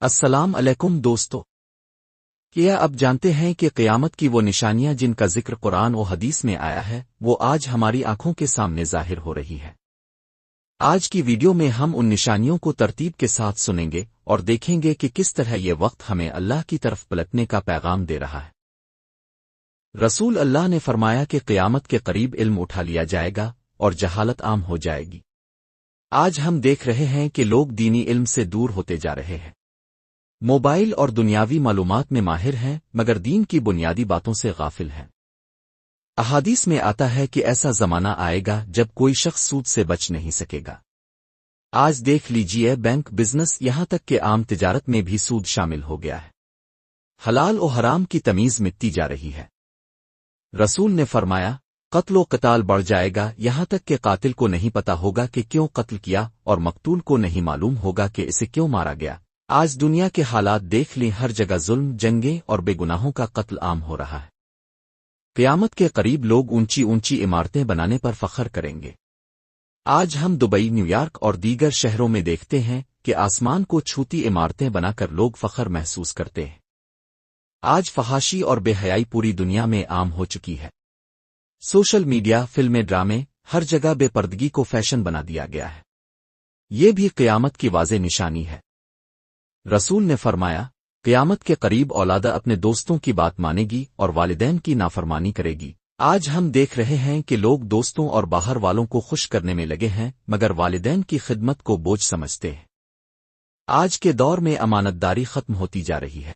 السلام علیکم دوستو، کیا اب جانتے ہیں کہ قیامت کی وہ نشانیاں جن کا ذکر قرآن و حدیث میں آیا ہے وہ آج ہماری آنکھوں کے سامنے ظاہر ہو رہی ہے۔ آج کی ویڈیو میں ہم ان نشانیوں کو ترتیب کے ساتھ سنیں گے اور دیکھیں گے کہ کس طرح یہ وقت ہمیں اللہ کی طرف پلٹنے کا پیغام دے رہا ہے۔ رسول اللہ نے فرمایا کہ قیامت کے قریب علم اٹھا لیا جائے گا اور جہالت عام ہو جائے گی۔ آج ہم دیکھ رہے ہیں کہ لوگ دینی علم سے دور ہوتے جا رہے ہیں، موبائل اور دنیاوی معلومات میں ماہر ہیں مگر دین کی بنیادی باتوں سے غافل ہیں۔ احادیث میں آتا ہے کہ ایسا زمانہ آئے گا جب کوئی شخص سود سے بچ نہیں سکے گا۔ آج دیکھ لیجئے، بینک، بزنس، یہاں تک کہ عام تجارت میں بھی سود شامل ہو گیا ہے۔ حلال و حرام کی تمیز مٹتی جا رہی ہے۔ رسول نے فرمایا، قتل و قتال بڑھ جائے گا، یہاں تک کہ قاتل کو نہیں پتا ہوگا کہ کیوں قتل کیا اور مقتول کو نہیں معلوم ہوگا کہ اسے کیوں مارا گیا۔ آج دنیا کے حالات دیکھ لیں، ہر جگہ ظلم، جنگیں اور بے گناہوں کا قتل عام ہو رہا ہے۔ قیامت کے قریب لوگ اونچی اونچی عمارتیں بنانے پر فخر کریں گے۔ آج ہم دبئی، نیو یارک اور دیگر شہروں میں دیکھتے ہیں کہ آسمان کو چھوتی عمارتیں بنا کر لوگ فخر محسوس کرتے ہیں۔ آج فحاشی اور بے حیائی پوری دنیا میں عام ہو چکی ہے۔ سوشل میڈیا، فلمیں، ڈرامے، ہر جگہ بے پردگی کو فیشن بنا دیا گیا ہے۔ یہ بھی قیامت کی واضح نشانی ہے۔ رسول نے فرمایا، قیامت کے قریب اولاد اپنے دوستوں کی بات مانے گی اور والدین کی نافرمانی کرے گی۔ آج ہم دیکھ رہے ہیں کہ لوگ دوستوں اور باہر والوں کو خوش کرنے میں لگے ہیں مگر والدین کی خدمت کو بوجھ سمجھتے ہیں۔ آج کے دور میں امانت داری ختم ہوتی جا رہی ہے۔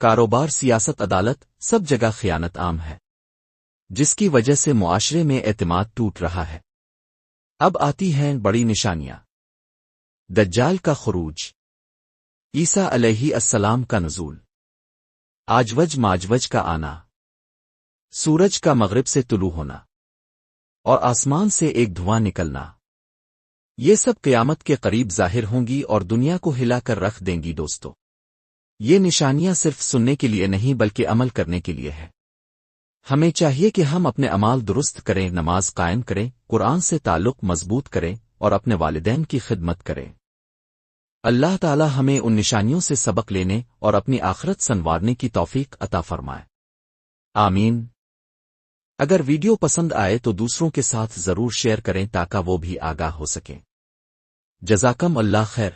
کاروبار، سیاست، عدالت، سب جگہ خیانت عام ہے، جس کی وجہ سے معاشرے میں اعتماد ٹوٹ رہا ہے۔ اب آتی ہیں بڑی نشانیاں۔ دجال کا خروج، عیسیٰ علیہ السلام کا نزول، آجوج ماجوج کا آنا، سورج کا مغرب سے طلوع ہونا اور آسمان سے ایک دھواں نکلنا، یہ سب قیامت کے قریب ظاہر ہوں گی اور دنیا کو ہلا کر رکھ دیں گی۔ دوستو، یہ نشانیاں صرف سننے کے لیے نہیں بلکہ عمل کرنے کے لیے ہے۔ ہمیں چاہیے کہ ہم اپنے اعمال درست کریں، نماز قائم کریں، قرآن سے تعلق مضبوط کریں اور اپنے والدین کی خدمت کریں۔ اللہ تعالی ہمیں ان نشانیوں سے سبق لینے اور اپنی آخرت سنوارنے کی توفیق عطا فرمائے، آمین۔ اگر ویڈیو پسند آئے تو دوسروں کے ساتھ ضرور شیئر کریں تاکہ وہ بھی آگاہ ہو سکیں۔ جزاکم اللہ خیر۔